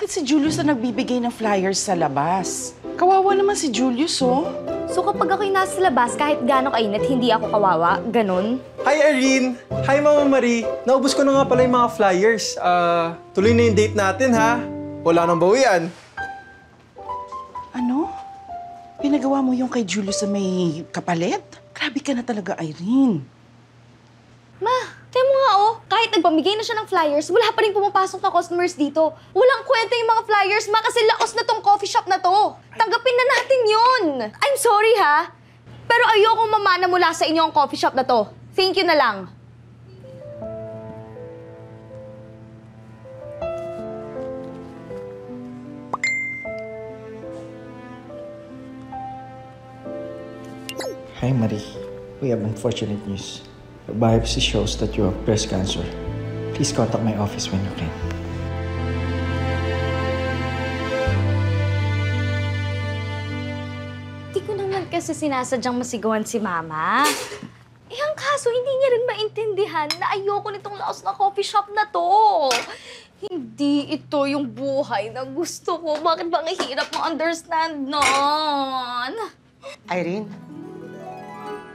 Bakit si Julius na nagbibigay ng flyers sa labas? Kawawa naman si Julius, oh. So kapag ako'y nasa labas, kahit gano'ng kainit, hindi ako kawawa? Ganun? Hi, Irene! Hi, Mama Marie! Naubos ko na nga pala yung mga flyers. Tuloy na yung date natin, ha? Wala nang bawian. Ano? Pinagawa mo yung kay Julius na may kapalit? Grabe ka na talaga, Irene. Ma, tayo mo nga oh, kahit nagpamigay na siya ng flyers, wala pa rin pumapasok na customers dito. Walang kwenta yung mga flyers, ma, kasi laos na tong coffee shop na to. Tanggapin na natin yun. I'm sorry ha, pero ayoko mamana mula sa inyo ang coffee shop na to. Thank you na lang. Hi, Marie. We have unfortunate news. Your biopsy shows that you have breast cancer. Please contact my office when you can. Di ko naman kasi sinasadyang masigawan si Mama. Eh, ang kaso, hindi niya rin maintindihan na ayoko nitong laos na coffee shop na to. Hindi ito yung buhay na gusto ko. Bakit ba ang hirap mo understand nun? Irene,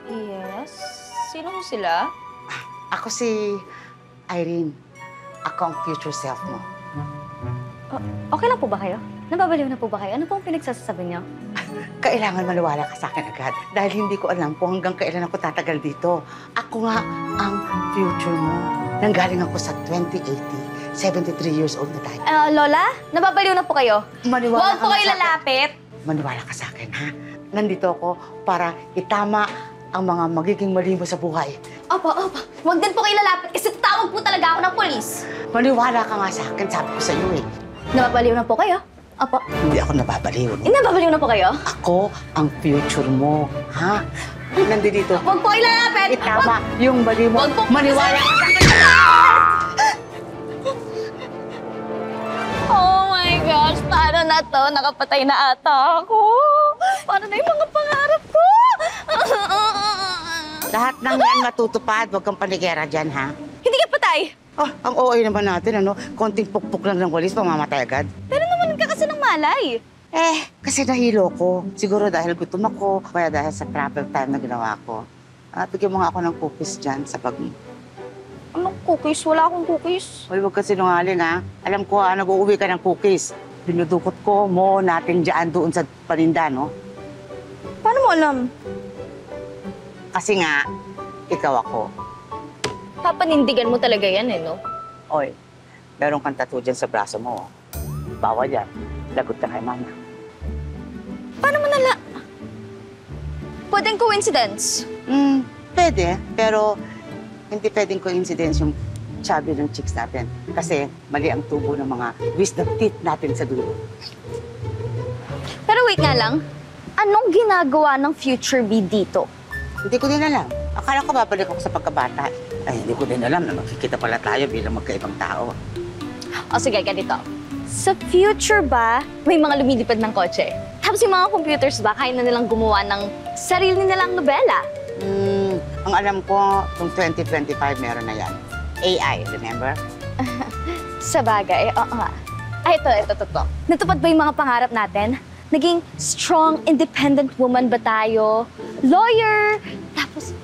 Yes? Sino mo sila? ako si Irene. Ako ang future self mo. Okay lang po ba kayo? Nababaliw na po ba kayo? Ano pong pinagsasabi niyo? Kailangan maniwala ka sa akin agad dahil hindi ko alam kung hanggang kailan ako tatagal dito. Ako nga ang future mo. Nanggaling ako sa 2080. 73 years old na tayo. Lola? Nababaliw na po kayo? Maniwala Huwag po nga kayo sa akin. lalapit! Maniwala ka sa akin, ha? Nandito ako para itama ang mga magiging mali mo sa buhay. Opo. Huwag din po kayo lalapit kasi tatawag po talaga ako ng polis. Maniwala ka nga sa akin, sabi ko sa iyo eh. Nababaliw na po kayo? Opo. Hindi ako nababaliw. Nababaliw na po kayo? Ako ang future mo, ha? Nandito. Huwag po kayo lalapit! Itama yung mali mo. Wag po. Maniwala ka sa akin. Oh my gosh, paano na to? Nakapatay na ata ako. Paano na yung mga pangarap ko? Lahat ng yan matutupad. Huwag kang paligera dyan, ha? Hindi ka patay. Oh, ang OA naman natin, ano? Konting pukpuk lang ng walis, mamamatay agad. Pero naman ka kasi ng malay. Kasi nahilo ko. Siguro dahil gutom ako, kaya dahil sa travel time na ginawa ko. Bigyan mo nga ako ng cookies dyan sa bag mo. Anong cookies? Wala akong cookies. Hoy, huwag ka sinungaling, ha? Alam ko, nag-uuwi ka ng cookies. Dinudukot ko mo natin dyan doon sa paninda, no? Paano mo alam? Kasi nga, ikaw ako. Papanindigan mo talaga yan eh, no? Oy, meron kang tattoo dyan sa braso mo. Oh. Bawal yan. Lagot ka kay mama. Paano mo nala... Pwedeng coincidence. Pwede, pero hindi pwedeng coincidence yung chubby ng chicks natin. Kasi mali ang tubo ng mga wisdom teeth natin sa dulo. Pero wait nga lang, anong ginagawa ng future bee dito? Hindi ko din alam. Akala ko babalik ako sa pagkabata. Ay, hindi ko din alam na makikita pala tayo bilang magkaibang tao. O sige, ganito. Sa future ba, may mga lumilipad ng kotse? Tapos yung mga computers ba, kaya na nilang gumawa ng sarili nilang nobela? Ang alam ko, itong 2025 meron na yan. AI, remember? Sa bagay, oo nga. Ay, ito. Natupad ba yung mga pangarap natin? Naging strong, independent woman ba tayo? Lawyer? Tapos,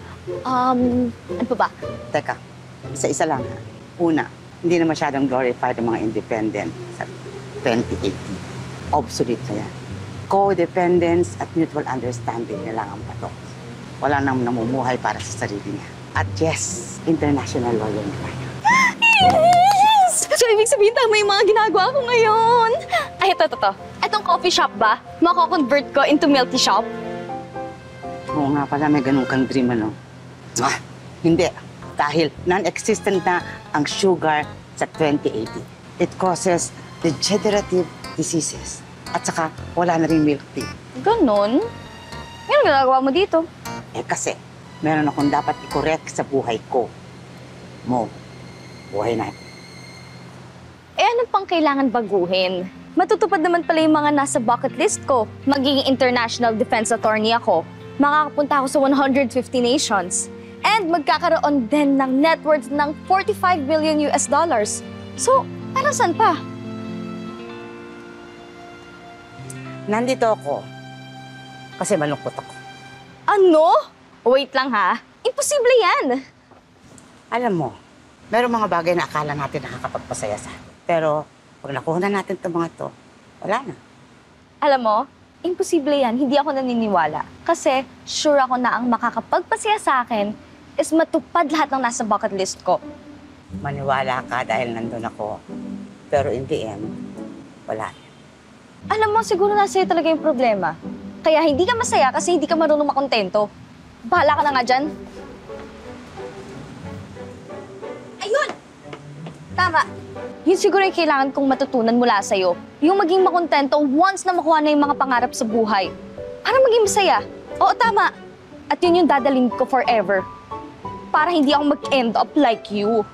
ano pa ba? Teka, isa-isa lang. Una, hindi na masyadong glorified ang mga independent sa 2080. Obsolete na yan. Co-dependence at mutual understanding na lang ang patok. Wala nang namumuhay para sa sarili niya. At yes, international lawyer na tayo. Yes! So, ibig sabihin tama yung mga ginagawa ko ngayon. Ay, ito. Itong coffee shop ba, mako-convert ko into milk tea shop? Oo nga pala, may ganun kang dream, ano? Hindi. Dahil non-existent na ang sugar sa 2080. It causes degenerative diseases. At saka, wala na rin milk tea. Ganon? Yan ang ginagawa mo dito. Kasi, meron akong dapat i-correct sa buhay ko. Mo, buhay natin. Ano pang kailangan baguhin? Matutupad naman pala yung mga nasa bucket list ko. Magiging international defense attorney ako. Makakapunta ako sa 150 nations. And magkakaroon din ng net worth ng $45 billion. So, para saan pa? Nandito ako kasi malungkot ako. Ano? Wait lang ha. Imposible yan. Alam mo, merong mga bagay na akala natin nakakapagpasaya sa atin. Pero pag nakuha na natin itong mga to, wala na. Alam mo, imposible yan. Hindi ako naniniwala. Kasi sure ako na ang makakapagpasaya sa akin is matupad lahat ng nasa bucket list ko. Maniwala ka dahil nandun ako. Pero in the end, wala. Alam mo, siguro nasa iyo talaga yung problema. Kaya hindi ka masaya kasi hindi ka marunong makontento. Bahala ka na nga dyan. Ayun! Tama. Yun siguro yung kailangan kong matutunan mula sa'yo. Yung maging makontento once na makuha na yung mga pangarap sa buhay. Para maging masaya. Oo, tama. At yun yung dadalhin ko forever. Para hindi ako mag-end up like you.